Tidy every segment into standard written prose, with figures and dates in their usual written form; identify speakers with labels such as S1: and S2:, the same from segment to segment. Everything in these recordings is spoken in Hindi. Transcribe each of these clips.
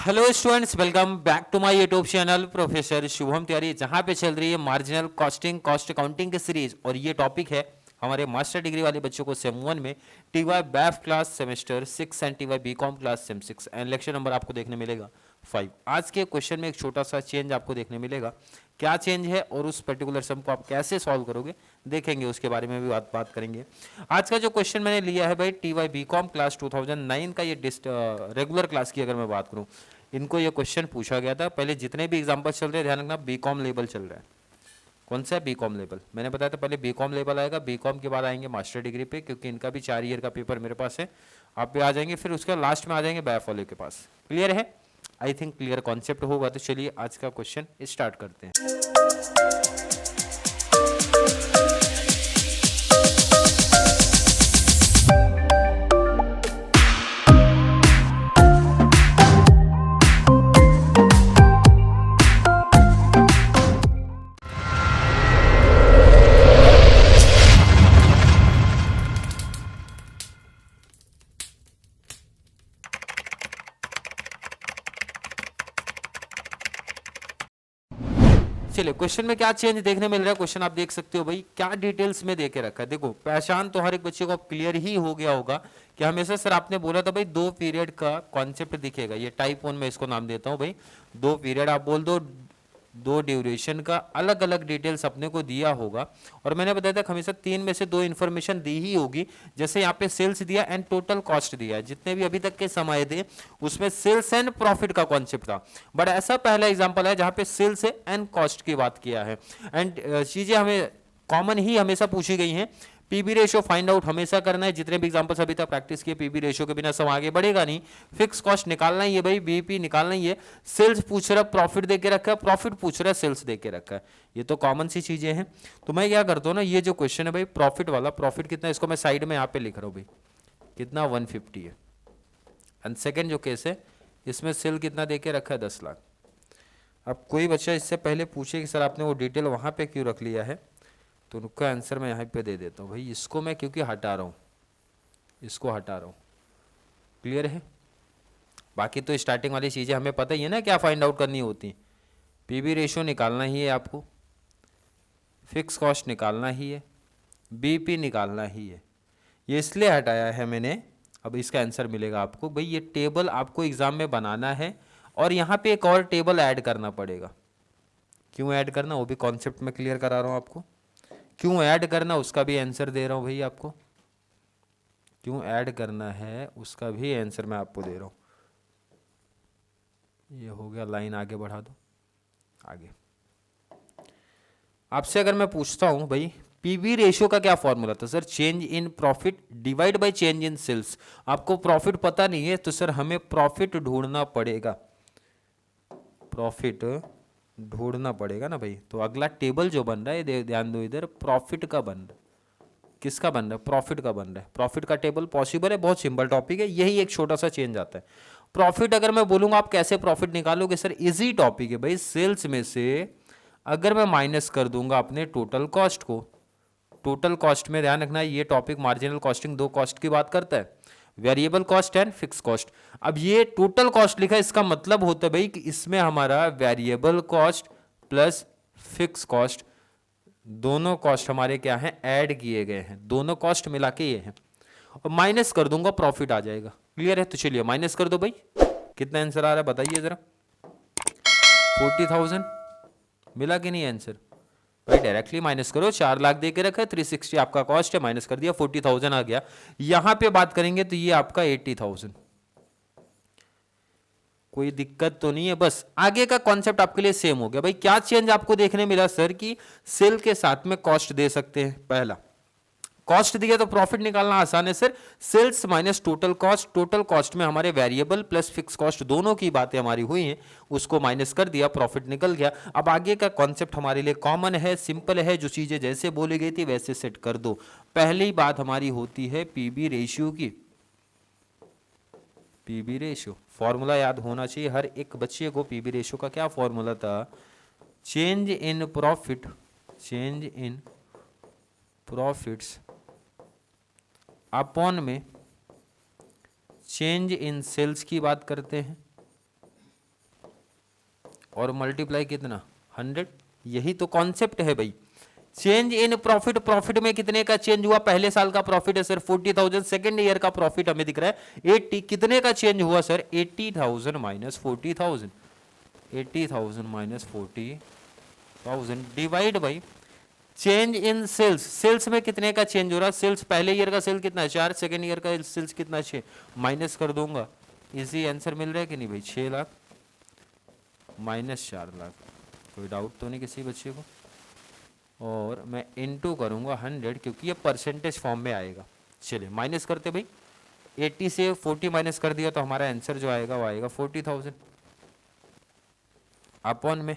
S1: Hello students, welcome back to my YouTube channel professor Shubham Tiwari, जहां पे चल रही है मार्जिनल कॉस्टिंग कॉस्ट अकाउंटिंग की सीरीज। और ये टॉपिक है हमारे मास्टर डिग्री वाले बच्चों को सेम 1 में TY BAF class semester 6 and TY BCom class sem 6 and lecture number आपको देखने मिलेगा 5। आज के क्वेश्चन में एक छोटा सा चेंज आपको देखने मिलेगा। क्या चेंज है और उस पर्टिकुलर सम को आप कैसे सॉल्व करोगे देखेंगे, उसके बारे में भी बात करेंगे। आज का जो क्वेश्चन मैंने लिया है भाई टीवाई बीकॉम क्लास 2009 का, ये रेगुलर क्लास की अगर मैं बात करूं, इनको ये क्वेश्चन पूछा गया था। पहले जितने भी एग्जाम्पल चल रहे हैं ध्यान रखना, बीकॉम लेवल चल रहा है। कौन सा है? BCom level. मैंने बताया था पहले बीकॉम लेवल आएगा, बीकॉम के बाद आएंगे मास्टर डिग्री पे, क्योंकि इनका भी 4 ईयर का पेपर मेरे पास है। आप भी आ जाएंगे, फिर उसके लास्ट में आ जाएंगे बैफ वाले के पास। क्लियर है? आई थिंक क्लियर कॉन्सेप्ट होगा। तो चलिए आज का क्वेश्चन स्टार्ट करते हैं। चलिए क्वेश्चन में क्या चेंज देखने मिल रहा है, क्वेश्चन आप देख सकते हो भाई क्या डिटेल्स में देके रखा है। देखो पहचान तो हर एक बच्चे को अब क्लियर ही हो गया होगा कि हमेशा सर आपने बोला था भाई 2 पीरियड का कॉन्सेप्ट दिखेगा। ये टाइप 1 में इसको नाम देता हूं भाई, 2 पीरियड आप बोल दो, 2 ड्यूरेशन का अलग अलग डिटेल्स अपने को दिया होगा। और मैंने बताया था हमेशा 3 में से 2 इन्फॉर्मेशन दी ही होगी। जैसे यहाँ पे सेल्स दिया एंड टोटल कॉस्ट दिया है, जितने भी अभी तक के समय थे उसमें सेल्स एंड प्रॉफिट का कॉन्सेप्ट था। बट ऐसा पहला एग्जांपल है जहाँ पे सेल्स एंड कॉस्ट की बात किया है। एंड चीजें हमें कॉमन ही हमेशा पूछी गई हैं। पीबी रेशियो फाइंड आउट हमेशा करना है। जितने भी एग्जांपल्स अभी तक प्रैक्टिस किए, पीबी रेशियो के बिना सब आगे बढ़ेगा नहीं। फिक्स कॉस्ट निकालना ही है भाई, बीईपी निकालना ही है। सेल्स पूछ रहा है प्रॉफिट देके रखा है, प्रॉफिट पूछ रहा है सेल्स देके रखा है। ये तो कॉमन सी चीजें हैं। तो मैं क्या करता हूँ ना, ये जो क्वेश्चन है भाई प्रॉफिट वाला, प्रॉफिट कितना, इसको मैं साइड में यहाँ पे लिख रहा हूँ भाई, कितना 150 है। एंड सेकेंड जो केस है इसमें सेल कितना देके रखा है 10 लाख। अब कोई बच्चा इससे पहले पूछे कि सर आपने वो डिटेल वहाँ पे क्यों रख लिया है, तो उनका आंसर मैं यहाँ पे दे देता हूँ भाई, इसको मैं क्योंकि हटा रहा हूँ, इसको हटा रहा हूँ। क्लियर है? बाकी तो स्टार्टिंग वाली चीज़ें हमें पता ही है ना क्या फाइंड आउट करनी होती। पीबी रेशियो निकालना ही है आपको, फिक्स कॉस्ट निकालना ही है, बीपी निकालना ही है। ये इसलिए हटाया है मैंने, अब इसका आंसर मिलेगा आपको भाई। ये टेबल आपको एग्जाम में बनाना है और यहाँ पे एक और टेबल ऐड करना पड़ेगा। क्यों ऐड करना वो भी कॉन्सेप्ट में क्लियर करा रहा हूँ आपको। क्यों ऐड करना उसका भी आंसर दे रहा हूँ भाई आपको। क्यों ऐड करना है उसका भी आंसर मैं आपको दे रहा हूँ। ये हो गया, लाइन आगे बढ़ा दो। आगे आपसे अगर मैं पूछता हूं भाई पीवी रेशियो का क्या फॉर्मूला था, sir change in profit divide by change in sales. आपको प्रॉफिट पता नहीं है तो सर हमें प्रॉफिट ढूंढना पड़ेगा, प्रॉफिट ढूंढना पड़ेगा ना भाई। तो अगला टेबल जो बन रहा है ध्यान दो इधर, प्रॉफिट का बन रहा है। किसका बन रहा है? प्रॉफिट का बन रहा है। प्रॉफिट का टेबल पॉसिबल है, बहुत सिंपल टॉपिक है, यही एक छोटा सा चेंज आता है। प्रॉफिट अगर मैं बोलूंगा आप कैसे प्रॉफिट निकालोगे, सर इजी टॉपिक है भाई। सेल्स में से अगर मैं माइनस कर दूंगा अपने टोटल कॉस्ट को, टोटल कॉस्ट में ध्यान रखना ये टॉपिक मार्जिनल कॉस्टिंग 2 कॉस्ट की बात करता है, variable cost and fix cost. अब ये टोटल कॉस्ट लिखा है, इसका मतलब होता है भाई कि इसमें हमारा variable cost plus fix cost दोनों कॉस्ट हमारे क्या हैं, ऐड किए गए हैं। दोनों कॉस्ट मिला के ये हैं और माइनस कर दूंगा प्रॉफिट आ जाएगा। क्लियर है? तो चलिए माइनस कर दो भाई, कितना आंसर आ रहा है बताइए जरा। 40,000 मिला कि नहीं आंसर भाई? डायरेक्टली माइनस करो, 4 लाख दे के रखा है, 360 आपका कॉस्ट है, माइनस कर दिया 40,000 आ गया। यहां पे बात करेंगे तो ये आपका 80,000। कोई दिक्कत तो नहीं है? बस आगे का कॉन्सेप्ट आपके लिए सेम हो गया भाई। क्या चेंज आपको देखने मिला सर कि सेल के साथ में कॉस्ट दे सकते हैं। पहला कॉस्ट दिया तो प्रॉफिट निकालना आसान है sir, sales minus total cost. Total cost में हमारे वेरिएबल प्लस फिक्स कॉस्ट दोनों की बातें हमारी हुई हैं, उसको माइनस कर दिया, प्रॉफिट निकल गया। अब आगे का कॉन्सेप्ट हमारे लिए कॉमन है, सिंपल है, जो चीजें जैसे बोली गई थी वैसे सेट कर दो। पहली बात हमारी होती है पीबी रेशियो की। पीबी रेशियो फॉर्मूला याद होना चाहिए हर एक बच्चे को। पीबी रेशियो का क्या फॉर्मूला था? Change in profit, change in profits upon में चेंज इन सेल्स की बात करते हैं। और मल्टीप्लाई कितना 100। यही तो कॉन्सेप्ट है भाई। चेंज इन प्रॉफिट, प्रॉफिट में कितने का चेंज हुआ, पहले साल का प्रॉफिट है सर 40,000, सेकेंड ईयर का प्रॉफिट हमें दिख रहा है 80, कितने का चेंज हुआ sir 80,000 minus 40,000, 80,000 minus 40,000 divide by change in sales, sales में कितने का चेंज हो रहा है, सेल्स पहले ईयर का सेल कितना है 4, सेकेंड ईयर का सेल्स कितना 6, माइनस कर दूंगा, इजी आंसर मिल रहा है कि नहीं भाई 6 लाख माइनस 4 लाख। कोई डाउट तो नहीं किसी बच्चे को, और मैं इनटू करूंगा 100 क्योंकि ये परसेंटेज फॉर्म में आएगा। चलिए माइनस करते भाई, 80 से 40 माइनस कर दिया तो हमारा आंसर जो आएगा वो आएगा 40,000 अपॉन में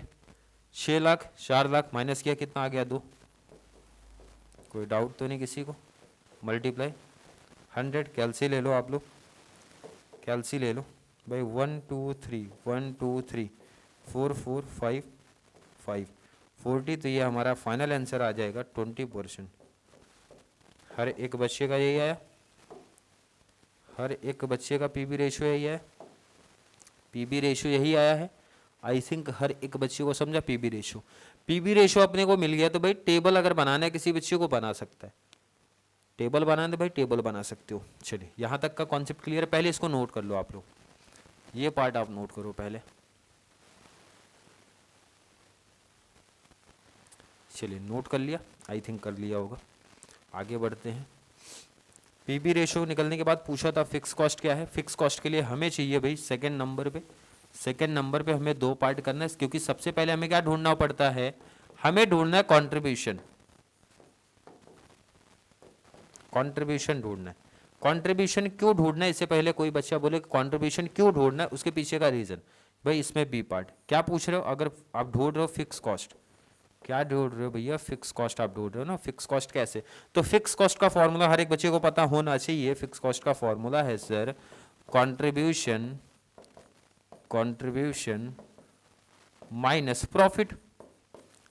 S1: 6 लाख 4 लाख माइनस किया कितना आ गया 2। कोई डाउट तो नहीं किसी को, मल्टीप्लाई 100, कैलसी ले लो आप लोग, कैलसी ले लो भाई 1 2 3 1 2 3 4 4 5 5 40, तो ये हमारा फाइनल आंसर आ जाएगा 20%। हर एक बच्चे का यही आया, हर एक बच्चे का पीबी रेशियो यही है, पीबी रेशियो यही आया है। आई थिंक हर एक बच्चे को समझा पीबी रेशियो। पीबी रेशियो अपने को मिल गया तो भाई टेबल अगर बनाना है किसी बच्चे को बना सकता है, टेबल बनाना है भाई टेबल बना सकते हो। चलिए यहाँ तक का कॉन्सेप्ट क्लियर है, पहले इसको नोट कर लो आप लोग, ये पार्ट आप नोट करो पहले। चलिए नोट कर लिया, आई थिंक कर लिया होगा, आगे बढ़ते हैं। पीबी रेशियो निकलने के बाद पूछा था फिक्स कॉस्ट क्या है, फिक्स कॉस्ट के लिए हमें चाहिए भाई सेकंड नंबर पे, सेकंड नंबर पे हमें 2 पार्ट करना है, क्योंकि सबसे पहले हमें क्या ढूंढना पड़ता है, हमें ढूंढना है कंट्रीब्यूशन, कंट्रीब्यूशन ढूंढना है। कंट्रीब्यूशन क्यों ढूंढना है, इससे पहले कोई बच्चा बोले कंट्रीब्यूशन क्यों ढूंढना है, उसके पीछे का रीजन भाई इसमें बी पार्ट। क्या पूछ रहे हो, अगर आप ढूंढ रहे हो फिक्स कॉस्ट, क्या ढूंढ रहे हो भैया, फिक्स कॉस्ट आप ढूंढ रहे हो ना, फिक्स कॉस्ट कैसे, तो फिक्स कॉस्ट का फॉर्मूला हर एक बच्चे को पता होना चाहिए। फिक्स कॉस्ट का फॉर्मूला है sir contribution, contribution minus profit,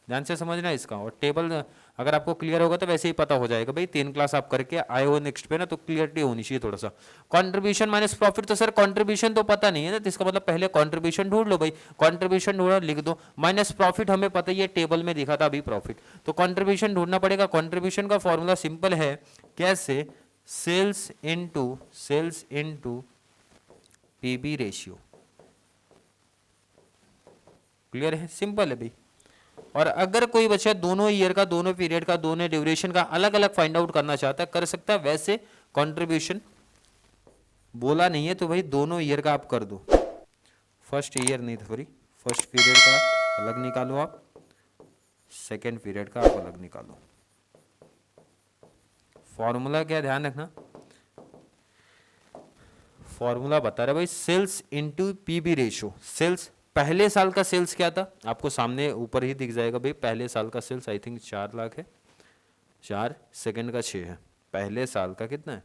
S1: ध्यान से समझना इसका। और टेबल अगर आपको क्लियर होगा तो वैसे ही पता हो जाएगा भाई, 3 क्लास आप करके आए हो नेक्स्ट पे ना, तो क्लियरिटी होनी चाहिए थोड़ा सा। कंट्रीब्यूशन माइनस प्रॉफिट, तो सर कंट्रीब्यूशन तो पता नहीं है ना, तो इसका मतलब पहले कंट्रीब्यूशन ढूंढ लो भाई, कंट्रीब्यूशन ढूंढो लिख दो, माइनस प्रॉफिट हमें पता ही है टेबल में दिखा था अभी प्रॉफिट, तो कंट्रीब्यूशन ढूंढना पड़ेगा। कंट्रीब्यूशन का फॉर्मूला सिंपल है, कैसे, sales into PV ratio, clear है, सिंपल है भाई। और अगर कोई बच्चा दोनों ईयर का, दोनों पीरियड का, दोनों ड्यूरेशन का अलग अलग फाइंड आउट करना चाहता है कर सकता है, वैसे कंट्रीब्यूशन बोला नहीं है तो भाई दोनों ईयर का आप कर दो, फर्स्ट ईयर नहीं सॉरी फर्स्ट पीरियड का अलग निकालो आप, सेकेंड पीरियड का आप अलग निकालो। फॉर्मूला क्या ध्यान रखना, फॉर्मूला बता रहा है भाई sales into PV ratio. Sales पहले साल का सेल्स क्या था आपको सामने ऊपर ही दिख जाएगा भाई, पहले साल का सेल्स आई थिंक 4 लाख है, 4, सेकंड का 6 है, पहले साल का कितना है,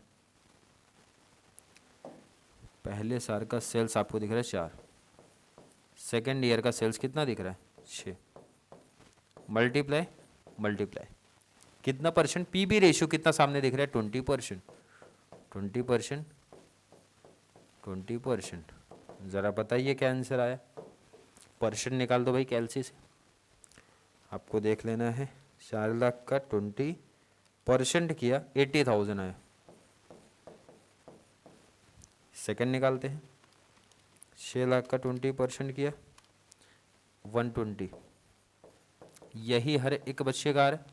S1: पहले साल का सेल्स आपको दिख रहा है 4, सेकंड ईयर का सेल्स कितना दिख रहा है 6, मल्टीप्लाई मल्टीप्लाई कितना परसेंट, पीबी रेशियो कितना सामने दिख रहा है 20%, 20%, 20%, जरा बताइए क्या आंसर आया, परसेंट निकाल दो भाई कैलसी से, आपको देख लेना है। 4 लाख का 20% किया 80,000 आया, सेकंड निकालते हैं, 6 लाख का 20% किया 120, यही हर एक बच्चे का आ रहा है,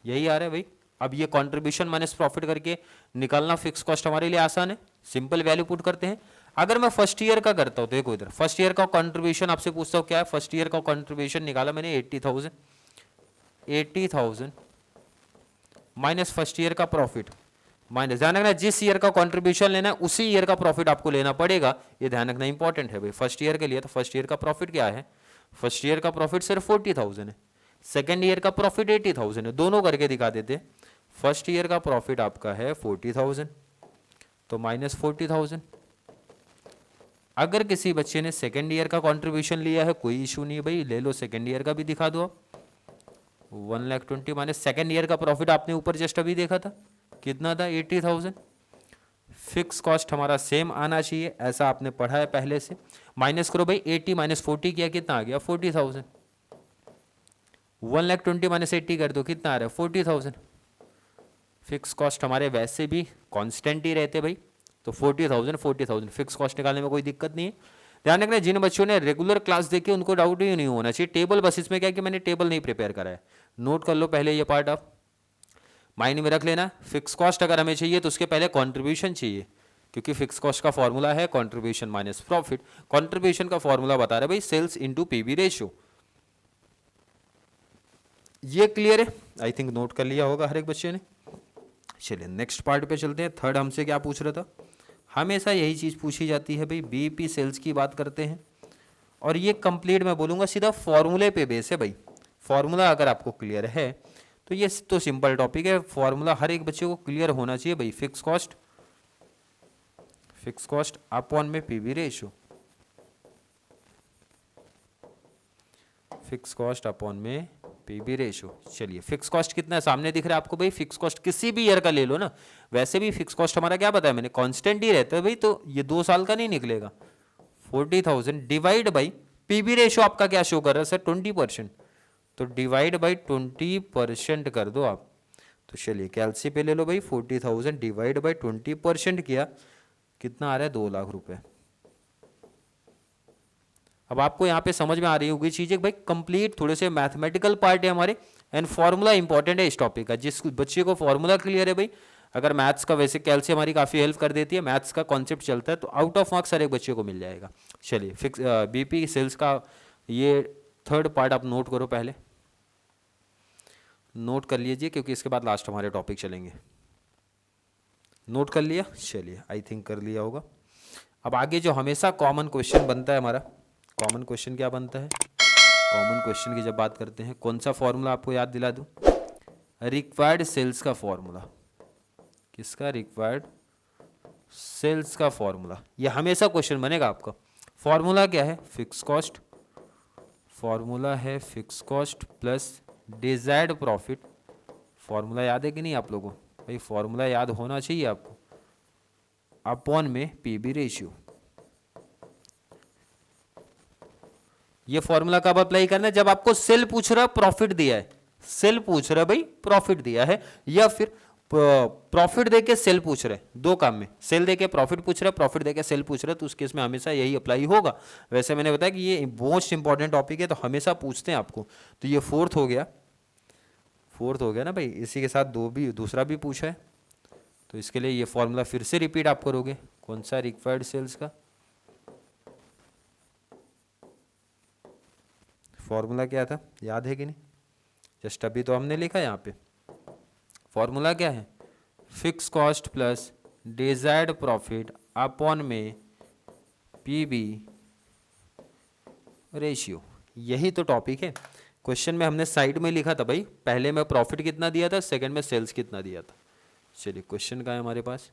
S1: यही आ रहा है भाई। अब ये कंट्रीब्यूशन माइनस प्रॉफिट करके निकालना फिक्स कॉस्ट हमारे लिए आसान है, सिंपल वैल्यू पुट करते हैं। अगर मैं फर्स्ट ईयर का करता हूँ, देखो इधर फर्स्ट ईयर का कंट्रीब्यूशन आपसे पूछता हूँ क्या है, फर्स्ट ईयर का कंट्रीब्यूशन निकाला मैंने 80,000, 80,000 माइनस फर्स्ट ईयर का प्रॉफिट, माइनस, ध्यान रखना जिस ईयर का कंट्रीब्यूशन लेना है उसी ईयर का प्रॉफिट आपको लेना पड़ेगा, ये ध्यान रखना इंपॉर्टेंट है भाई। फर्स्ट ईयर के लिए तो फर्स्ट ईयर का प्रॉफिट क्या है, फर्स्ट ईयर का प्रॉफिट सिर्फ 40,000 है, सेकेंड ईयर का प्रॉफिट 80,000 है, दोनों करके दिखा देते। फर्स्ट ईयर का प्रॉफिट आपका है 40,000 तो माइनस 40,000। अगर किसी बच्चे ने सेकेंड ईयर का कंट्रीब्यूशन लिया है कोई इशू नहीं है भाई, ले लो सेकेंड ईयर का भी दिखा दो आप, 1,20,000 माइनस सेकेंड ईयर का प्रॉफिट आपने ऊपर जस्ट अभी देखा था कितना था 80,000, फिक्स कॉस्ट हमारा सेम आना चाहिए, ऐसा आपने पढ़ा है पहले से। माइनस करो भाई, 80 माइनस 40 किया कितना आ गया 40,000। 1,20,000 माइनस 80 कर दो कितना आ रहा है 40,000। फिक्स कॉस्ट हमारे वैसे भी कांस्टेंट ही रहते भाई, तो 40,000 फिक्स कॉस्ट निकालने में कोई दिक्कत नहीं है। ध्यान रखना जिन बच्चों ने रेगुलर क्लास देखी उनको डाउट ही नहीं होना चाहिए। टेबल बस इसमें क्या कि मैंने टेबल नहीं प्रिपेयर करा है, नोट कर लो पहले ये पार्ट आप माइंड में रख लेना। फिक्स कॉस्ट अगर हमें चाहिए तो उसके पहले कंट्रीब्यूशन चाहिए, क्योंकि फिक्स कॉस्ट का फॉर्मूला है कंट्रीब्यूशन माइनस प्रॉफिट। कंट्रीब्यूशन का फॉर्मूला बता रहा है भाई सेल्स इनटू पीवी रेशियो। ये क्लियर है, आई थिंक नोट कर लिया होगा हर एक बच्चे ने। चलिए नेक्स्ट पार्ट पे चलते हैं। थर्ड हमसे क्या पूछ रहा था, हमेशा यही चीज़ पूछी जाती है भाई, बीईपी सेल्स की बात करते हैं और ये कंप्लीट मैं बोलूँगा सीधा फॉर्मूले पे बेस है भाई। फॉर्मूला अगर आपको क्लियर है तो ये तो सिंपल टॉपिक है, फॉर्मूला हर एक बच्चे को क्लियर होना चाहिए भाई। फिक्स कॉस्ट अपॉन में PV ratio, fix cost upon में पीवी रेशियो। चलिए फिक्स कॉस्ट कितना है सामने दिख रहा है आपको भाई। फिक्स कॉस्ट किसी भी ईयर का ले लो ना, वैसे भी फिक्स कॉस्ट हमारा क्या बताया मैंने कांस्टेंट ही रहता है भाई, तो ये 2 साल का नहीं निकलेगा। 40,000 डिवाइड बाई पीवी रेशियो आपका क्या शो कर रहा है सर 20%, तो डिवाइड बाई 20% कर दो आप। तो चलिए कैलसी पे ले लो भाई, 40,000 डिवाइड बाई 20% किया कितना आ रहा है 2 लाख रुपए। अब आपको यहाँ पे समझ में आ रही होगी चीजें भाई, कंप्लीट थोड़े से मैथमेटिकल पार्ट है हमारे एंड फॉर्मूला इंपॉर्टेंट है इस टॉपिक का। जिस बच्चे को फॉर्मूला क्लियर है भाई, अगर मैथ्स का वैसे कैलसी हमारी काफ़ी हेल्प कर देती है, मैथ्स का कॉन्सेप्ट चलता है तो आउट ऑफ मार्क्स हर एक बच्चे को मिल जाएगा। चलिए फिक्स बीपी सेल्स का ये थर्ड पार्ट आप नोट करो, पहले नोट कर लीजिए क्योंकि इसके बाद लास्ट हमारे टॉपिक चलेंगे। नोट कर लिया, चलिए आई थिंक कर लिया होगा। अब आगे जो हमेशा कॉमन क्वेश्चन बनता है हमारा, कॉमन क्वेश्चन क्या बनता है, कॉमन क्वेश्चन की जब बात करते हैं कौन सा फॉर्मूला आपको याद दिला दूं, रिक्वायर्ड सेल्स का फॉर्मूला। किसका, रिक्वायर्ड सेल्स का फॉर्मूला। ये हमेशा क्वेश्चन बनेगा आपका। फॉर्मूला क्या है, फिक्स कॉस्ट, फॉर्मूला है fix cost plus desired profit. Formula याद है कि नहीं आप लोगों को भाई, फॉर्मूला याद होना चाहिए आपको, अपॉन में पीबी रेशियो। ये फॉर्मूला कब अप्लाई करना है, जब आपको सेल पूछ रहा है प्रॉफिट दिया है, सेल पूछ रहा है भाई प्रॉफिट दिया है, या फिर प्रॉफिट देके सेल पूछ रहे, दो काम में, सेल देके प्रॉफिट पूछ रहा है, प्रॉफिट देके सेल पूछ रहा है, तो उस केस में हमेशा यही अप्लाई होगा। वैसे मैंने बताया कि ये मोस्ट इंपॉर्टेंट टॉपिक है तो हमेशा पूछते हैं आपको। तो ये फोर्थ हो गया ना भाई, इसी के साथ दूसरा भी पूछा है, तो इसके लिए ये फॉर्मूला फिर से रिपीट आप करोगे। कौन सा, रिक्वायर्ड सेल्स का फॉर्मूला क्या था, याद है कि नहीं, जस्ट अभी तो हमने लिखा यहाँ पे। फॉर्मूला क्या है, fix cost plus desired profit upon में पीबी रेशियो। यही तो टॉपिक है। क्वेश्चन में हमने साइड में लिखा था भाई, पहले में प्रॉफिट कितना दिया था, सेकंड में सेल्स कितना दिया था। चलिए क्वेश्चन का है हमारे पास,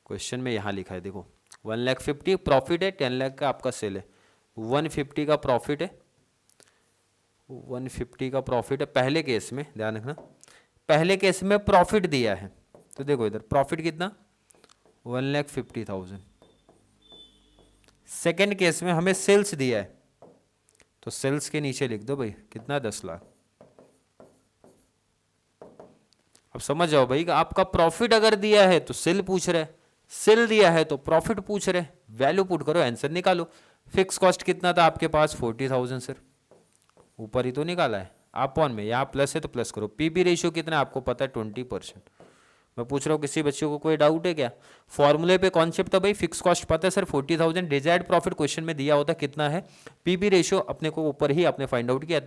S1: क्वेश्चन में यहाँ लिखा है देखो, 1,50,000 प्रॉफिट है, 10 लाख का आपका सेल है, 150 का प्रॉफिट है, 150 का प्रॉफिट है पहले केस में। ध्यान रखना पहले केस में प्रॉफिट दिया है, तो देखो इधर प्रॉफिट कितना 1,50,000। सेकेंड केस में हमें सेल्स दिया है, तो सेल्स के नीचे लिख दो भाई कितना 10 लाख। अब समझ जाओ भाई, आपका प्रॉफिट अगर दिया है तो सेल पूछ रहे, सेल दिया है तो प्रॉफिट पूछ रहे, वैल्यू पुट करो आंसर निकालो। फिक्स कॉस्ट कितना था आपके पास 40,000 सर, ऊपर ही तो निकाला है, अपॉन में यहाँ प्लस है तो प्लस करो। पीबी रेशियो कितना आपको पता है 20%। मैं पूछ रहा हूँ किसी बच्चे को कोई डाउट है क्या, फॉर्मूले पे कॉन्सेप्ट था भाई, फिक्स कॉस्ट पता है सर 40,000, डिजायर्ड प्रॉफिट क्वेश्चन में दिया होता कितना है, पीबी रेशियो अपने को ऊपर ही आपने फाइंड आउट किया।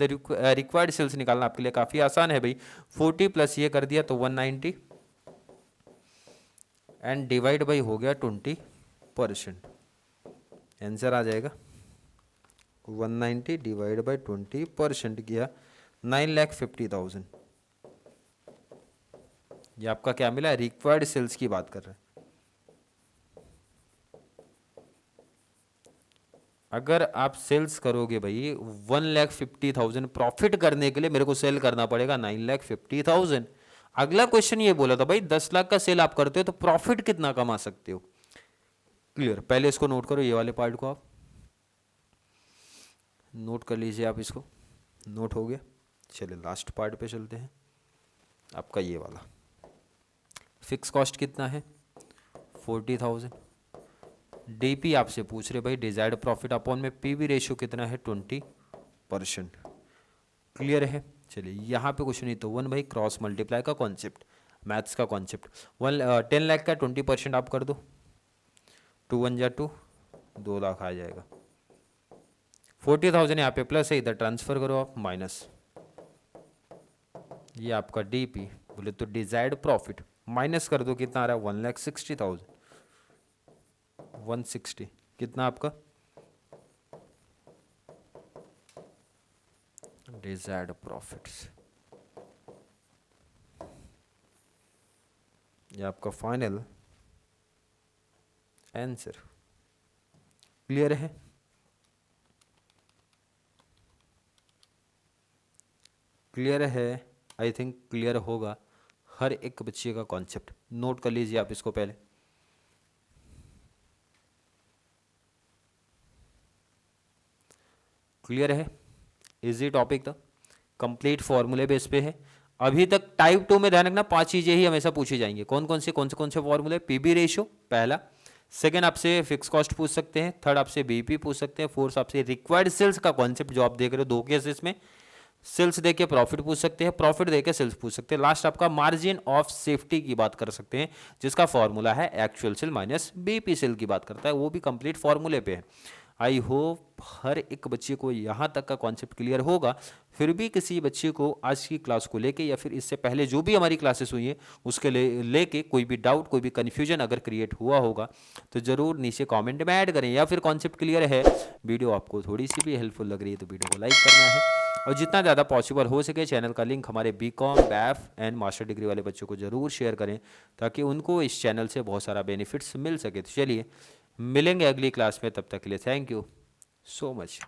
S1: रिक्वायर्ड सेल्स निकालना आपके लिए काफी आसान है भाई, 40 प्लस ये कर दिया तो 190 एंड डिवाइड बाई हो गया 20%, आंसर आ जाएगा 190 डिवाइड बाई 20% किया 9,50,000। ये आपका क्या मिला, रिक्वायर्ड सेल्स की बात कर रहे हैं। अगर आप सेल्स करोगे भाई 1,50,000, प्रॉफिट करने के लिए मेरे को सेल करना पड़ेगा 9,50,000। अगला क्वेश्चन ये बोला था भाई 10 लाख का सेल आप करते हो तो प्रॉफिट कितना कमा सकते हो। क्लियर, पहले इसको नोट करो, ये वाले पार्ट को आप नोट कर लीजिए, आप इसको नोट हो गया। चलिए लास्ट पार्ट पे चलते हैं, आपका ये वाला फिक्स कॉस्ट कितना है 40,000। डीपी आपसे पूछ रहे भाई डिजायर्ड प्रॉफिट अपॉन में पीवी रेशियो कितना है 20%। क्लियर है। चलिए यहाँ पे कुछ नहीं तो 1 भाई क्रॉस मल्टीप्लाई का कॉन्सेप्ट, मैथ्स का कॉन्सेप्ट। 10 लाख का 20% आप कर दो, 2 1 जा 2, 2 लाख आ जाएगा। 40,000 यहाँ पे प्लस है, इधर ट्रांसफर करो आप माइनस, ये आपका डीपी बोले तो डिजायर्ड प्रॉफिट माइनस कर दो, कितना आ रहा है 1,60,000। 160 कितना आपका डिजायर्ड प्रॉफिट्स, ये आपका फाइनल आंसर। क्लियर है। क्लियर है, आई थिंक क्लियर होगा हर एक बच्चे का कॉन्सेप्ट। नोट कर लीजिए आप इसको पहले। क्लियर है, इजी टॉपिक था, कंप्लीट फॉर्मूले बेस पे है। अभी तक टाइप 2 में ध्यान रखना 5 चीजें ही हमेशा पूछी जाएंगी। कौन कौन से फॉर्मूले, पीबी रेशियो पहला, सेकंड आपसे फिक्स कॉस्ट पूछ सकते हैं, थर्ड आपसे बीपी पूछ सकते हैं, फोर्थ आपसे रिक्वायर्ड सेल्स का कॉन्सेप्ट जो आप देख रहे हो 2 केसेस में, सेल्स देके प्रॉफिट पूछ सकते हैं, प्रॉफिट देके सेल्स पूछ सकते हैं, लास्ट आपका मार्जिन ऑफ सेफ्टी की बात कर सकते हैं जिसका फॉर्मूला है actual sale minus BP sale की बात करता है, वो भी कंप्लीट फॉर्मूले पे है। आई होप हर एक बच्चे को यहाँ तक का कॉन्सेप्ट क्लियर होगा। फिर भी किसी बच्चे को आज की क्लास को लेके या फिर इससे पहले जो भी हमारी क्लासेस हुई हैं उसके लेके कोई भी डाउट, कोई भी कन्फ्यूजन अगर क्रिएट हुआ होगा तो ज़रूर नीचे कमेंट में ऐड करें, या फिर कॉन्सेप्ट क्लियर है, वीडियो आपको थोड़ी सी भी हेल्पफुल लग रही है तो वीडियो को लाइक करना है, और जितना ज़्यादा पॉसिबल हो सके चैनल का लिंक हमारे BCom, BAF and master degree वाले बच्चों को ज़रूर शेयर करें ताकि उनको इस चैनल से बहुत सारा बेनिफिट्स मिल सके। तो चलिए मिलेंगे अगली क्लास में, तब तक के लिए थैंक यू सो मच।